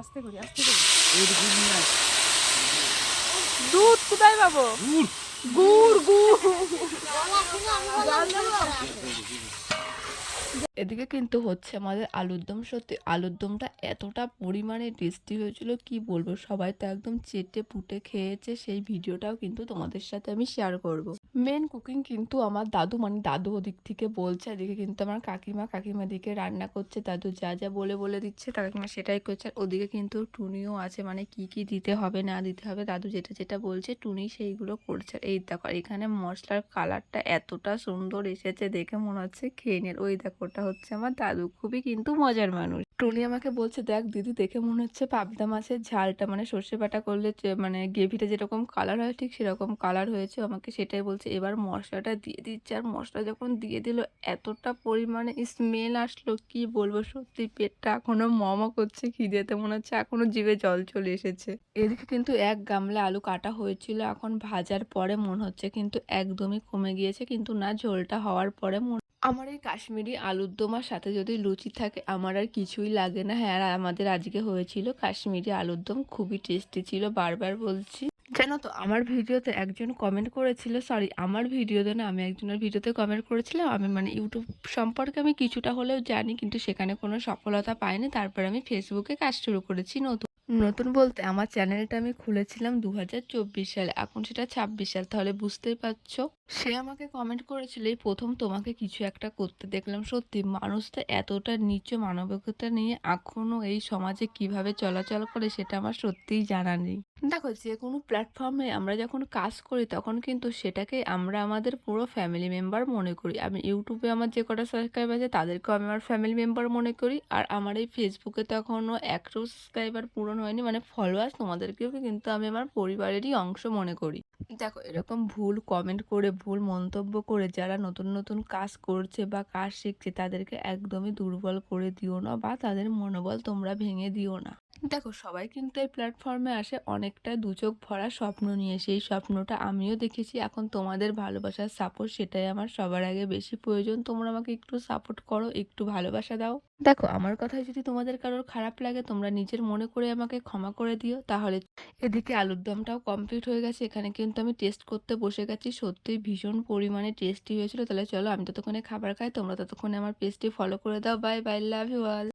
আস্তে করি দুধ কোথায় পাবো? গুড় এদিকে কিন্তু হচ্ছে আমাদের আলুর দম। সত্যি আলুর দমটা এতটা পরিমাণে টেস্টি হয়েছিল কি বলবো, সবাই তো একদম চেটে পুটে খেয়েছে। সেই ভিডিওটাও কিন্তু তোমাদের সাথে আমি শেয়ার করব। মেন কুকিং কিন্তু আমার দাদু, মানে দাদু ওদিক থেকে বলছে, এদিকে কিন্তু আমার কাকিমা দিকে রান্না করছে। দাদু যা যা বলে দিচ্ছে কাকিমা সেটাই করছে। আর ওদিকে কিন্তু টুনিও আছে, মানে কি দিতে হবে না দিতে হবে দাদু যেটা বলছে টুনি সেইগুলো করছে। এই দেখো এখানে মশলার কালারটা এতটা সুন্দর এসেছে, দেখে মনে হচ্ছে খেয়ে নে। ওই দেখো ওটা হচ্ছে আমার দাদু, খুবই কিন্তু মজার মানুষ। টুনি আমাকে বলছে দেখ দিদি, দেখে মনে হচ্ছে পাবদা মাছের ঝালটা, মানে সর্ষে বাটা করলে মানে গ্রেভিটা যেরকম কালার হয় ঠিক সেরকম কালার হয়েছে। আমাকে সেটাই বলছে। এবার মশলাটা দিয়ে দিচ্ছে, আর মশলা যখন দিয়ে দিল এতটা পরিমাণে স্মেল আসলো কি বলবো, সত্যি পেটটা এখনো মমা করছে খিদেতে, মনে হচ্ছে এখনো জিভে জল চলে এসেছে। এদিকে কিন্তু এক গামলা আলু কাটা হয়েছিল, এখন ভাজার পরে মনে হচ্ছে কিন্তু একদমই কমে গিয়েছে, কিন্তু না, ঝোলটা হওয়ার পরে আমার এই কাশ্মীরি আলুর দমার সাথে যদি লুচি থাকে আমার আর কিছুই লাগে না। হ্যাঁ, আর আমাদের আজকে হয়েছিল কাশ্মীরি আলুর দম, খুবই টেস্টি ছিল, বারবার বলছি। জানো তো আমার ভিডিওতে একজন কমেন্ট করেছিল, সরি আমার ভিডিওতে না, আমি একজনের ভিডিওতে কমেন্ট করেছিলাম। আমি মানে ইউটিউব সম্পর্কে আমি কিছুটা হলেও জানি, কিন্তু সেখানে কোনো সফলতা পাইনি। তারপর আমি ফেসবুকে কাজ শুরু করেছি নতুন নতুন বলতে আমার চ্যানেলটা আমি খুলেছিলাম 2024 সালে, এখন সেটা 26 সাল, তাহলে বুঝতেই পারছো। সে আমাকে কমেন্ট করেছিল এই প্রথম তোমাকে কিছু একটা করতে দেখলাম। সত্যি মানুষটা এতটা নিচু মানবিকতা নিয়ে এখনো এই সমাজে কিভাবে চলাচল করে সেটা আমার সত্যিই জানা নেই। দেখো যে কোনো প্ল্যাটফর্মে আমরা যখন কাজ করি তখন কিন্তু সেটাকে আমরা আমাদের পুরো ফ্যামিলি মেম্বার মনে করি। আমি ইউটিউবে আমার যে কটা সাবস্ক্রাইবার আছে তাদেরকেও আমি আমার ফ্যামিলি মেম্বার মনে করি, আর আমার এই ফেসবুকে তো এখনও 100 সাবস্ক্রাইবার পূরণ হয়নি, মানে ফলোয়ার্স, তোমাদেরকেও কিন্তু আমি আমার পরিবারেরই অংশ মনে করি। দেখো এরকম ভুল কমেন্ট করে, ভুল মন্তব্য করে যারা নতুন নতুন কাজ করছে বা কাজ শিখছে তাদেরকে একদমই দুর্বল করে দিও না, বা তাদের মনোবল তোমরা ভেঙে দিও না। দেখো সবাই কিন্তু এই প্ল্যাটফর্মে আসে অনেকটা দু চোখ ভরা স্বপ্ন নিয়ে, সেই স্বপ্নটা আমিও দেখেছি। এখন তোমাদের ভালোবাসার সাপোর্ট সেটাই আমার সবার আগে বেশি প্রয়োজন। তোমরা আমাকে একটু সাপোর্ট করো, একটু ভালোবাসা দাও। দেখো আমার কথায় যদি তোমাদের কারোর খারাপ লাগে তোমরা নিজের মনে করে আমাকে ক্ষমা করে দিও তাহলে। এদিকে আলুর দমটাও কমপ্লিট হয়ে গেছে, এখানে কিন্তু আমি টেস্ট করতে বসে গেছি। সত্যিই ভীষণ পরিমাণে টেস্টি হয়েছিল। তাহলে চলো আমি ততক্ষণে খাবার খাই, তোমরা ততক্ষণে আমার পেজটি ফলো করে দাও। Bye bye, love you all.